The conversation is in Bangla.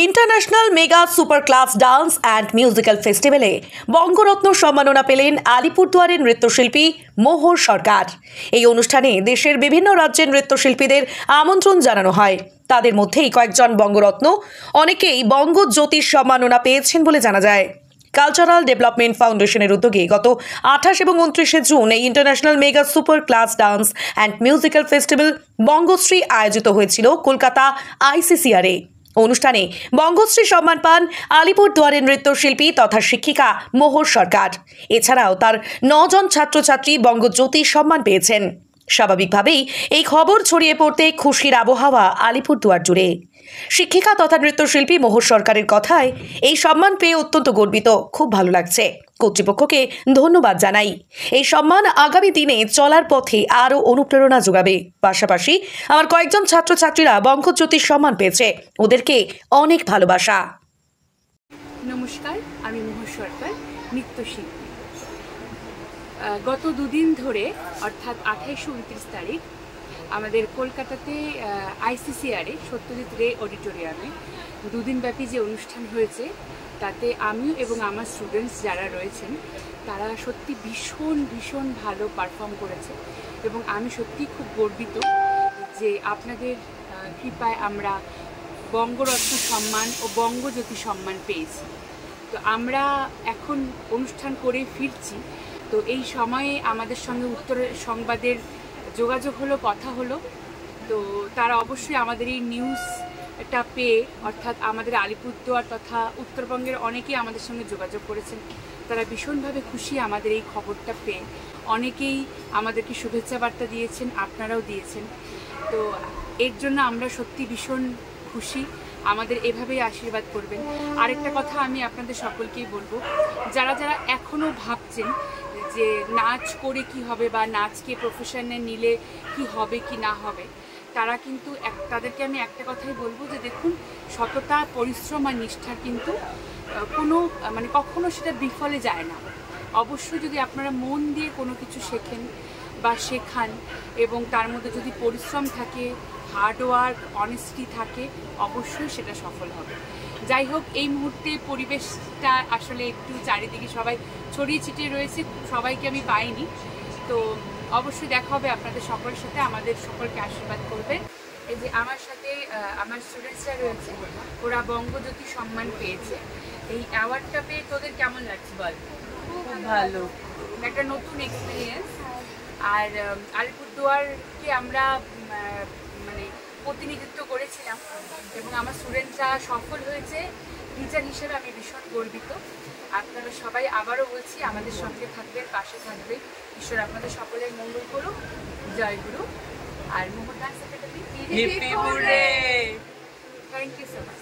International mega super class dance and musical ফেস্টিভ্যালে বঙ্গরত্ন সম্মাননা পেলেন আলিপুরদুয়ারের নৃত্যশিল্পী মোহর সরকার। এই অনুষ্ঠানে দেশের বিভিন্ন রাজ্যের নৃত্যশিল্পীদের আমন্ত্রণ জানানো হয়। তাদের মধ্যেই কয়েকজন বঙ্গরত্ন, অনেকেই বঙ্গজ্যোতির সম্মাননা পেয়েছেন বলে জানা যায়। কালচারাল ডেভেলপমেন্ট ফাউন্ডেশনের উদ্যোগে গত 28 এবং 29 জুন এই international mega super class dance and musical festival Bangashree আয়োজিত হয়েছিল কলকাতা আইসিসিআরে। অনুষ্ঠানে বঙ্গশ্রী সম্মান পান আলিপুরদুয়ারের নৃত্যশিল্পী তথা শিক্ষিকা মোহর সরকার। এছাড়াও তার 9 জন ছাত্রছাত্রী বঙ্গজ্যোতি সম্মান পেয়েছেন। স্বাভাবিকভাবেই এই খবর ছড়িয়ে পড়তে খুশির আবহাওয়া আলিপুরদুয়ার জুড়ে। শিক্ষিকা তথা নৃত্যশিল্পী মোহর সরকারের কথায় এই সম্মান পেয়ে অত্যন্ত গর্বিত, খুব ভালো লাগছে। কর্তৃপক্ষকে ধন্যবাদ জানাই। এই সম্মান আগামী দিনে চলার পথে আরও অনুপ্রেরণা যোগাবে। পাশাপাশি আমার কয়েকজন ছাত্রছাত্রীরা বঙ্গজ্যোতির সম্মান পেয়েছে, ওদেরকে অনেক ভালোবাসা। নমস্কার, আমি মোহর সরকার, নৃত্যশিল্পী। গত দুদিন ধরে অর্থাৎ 28-29 তারিখ আমাদের কলকাতাতে আইসিসিআরে সত্যজিৎ রে অডিটোরিয়ামে দুদিনব্যাপী যে অনুষ্ঠান হয়েছে, তাতে আমি এবং আমার স্টুডেন্টস যারা রয়েছেন তারা সত্যি ভীষণ ভালো পারফর্ম করেছে এবং আমি সত্যি খুব গর্বিত যে আপনাদের কৃপায় আমরা বঙ্গরত্ন সম্মান ও বঙ্গজ্যোতি সম্মান পেয়েছি। তো আমরা এখন অনুষ্ঠান করে ফিরছি। তো এই সময়ে আমাদের সঙ্গে উত্তরের সংবাদের যোগাযোগ হলো, কথা হলো। তো তারা অবশ্যই আমাদের এই নিউজটা পেয়ে, অর্থাৎ আমাদের আলিপুরদুয়ার তথা উত্তরবঙ্গের অনেকেই আমাদের সঙ্গে যোগাযোগ করেছেন। তারা ভীষণভাবে খুশি আমাদের এই খবরটা পেয়ে। অনেকেই আমাদেরকে শুভেচ্ছা বার্তা দিয়েছেন, আপনারাও দিয়েছেন। তো এর জন্য আমরা সত্যি ভীষণ খুশি। আমাদের এভাবেই আশীর্বাদ করবেন। আরেকটা কথা আমি আপনাদের সকলকেই বলবো, যারা এখনও ভাবছেন যে নাচ করে কি হবে বা নাচকে প্রফেশনে নিলে কি হবে কি না হবে, তারা কিন্তু তাদেরকে আমি একটা কথাই বলবো যে দেখুন, সততা, পরিশ্রম আর নিষ্ঠা কিন্তু কখনো সেটা বিফলে যায় না। অবশ্যই যদি আপনারা মন দিয়ে কোনো কিছু শেখেন বা শেখান এবং তার মধ্যে যদি পরিশ্রম থাকে, হার্ডওয়ার্ক, অনেস্টি থাকে, অবশ্যই সেটা সফল হবে। যাই হোক, এই মুহূর্তে পরিবেশটা আসলে একটু চারিদিকে সবাই ছড়িয়ে ছিটিয়ে রয়েছে, সবাইকে আমি পাইনি। তো অবশ্যই দেখা হবে আপনাদের সকলের সাথে, আমাদের সকলকে আশীর্বাদ করবেন। এই যে আমার সাথে আমার স্টুডেন্টসরা রয়েছে, ওরা বঙ্গজ্যোতি সম্মান পেয়েছে। এই অ্যাওয়ার্ডটা পেয়ে তোদের কেমন লাগছে বল? খুব ভালো, একটা নতুন এক্সপিরিয়েন্স। আর আলিপুরদুয়ারকে আমরা প্রতিনিধিত্ব করেছিলাম এবং আমার স্টুডেন্টরা সফল হয়েছে। টিচার হিসেবে আমি ভীষণ গর্বিত। আপনারা সবাই আবারও বলছি, আমাদের সঙ্গে থাকবেন, পাশে থাকবেন। ঈশ্বর আপনাদের সকলের মঙ্গল করুক। জয় গুরু। আর Mohor dance academy, thank you so much.